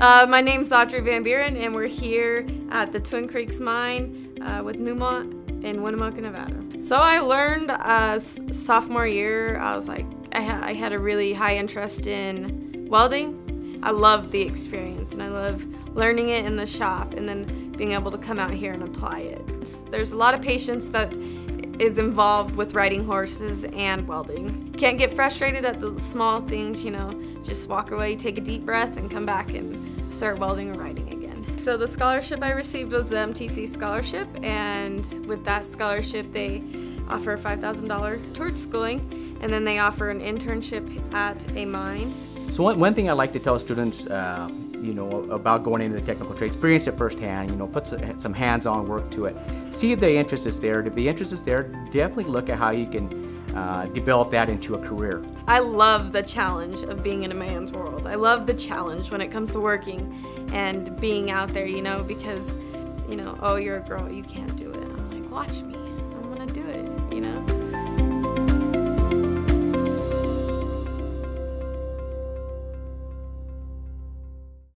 My name's Audrey Van Buren, and we're here at the Twin Creeks Mine with Newmont in Winnemucca, Nevada. So I learned sophomore year, I had a really high interest in welding. I love the experience, and I love learning it in the shop and then being able to come out here and apply it. There's a lot of patience that is involved with riding horses and welding. Can't get frustrated at the small things, you know, just walk away, take a deep breath, and come back and start welding or riding again. So the scholarship I received was the MTC scholarship, and with that scholarship they offer $5,000 towards schooling, and then they offer an internship at a mine. So one thing I like to tell students you know, about going into the technical trade, experience it firsthand, you know, put some hands-on work to it. See if the interest is there. If the interest is there, definitely look at how you can develop that into a career. I love the challenge of being in a man's world. I love the challenge when it comes to working and being out there, you know, because, you know, oh, you're a girl, you can't do it. I'm like, watch me.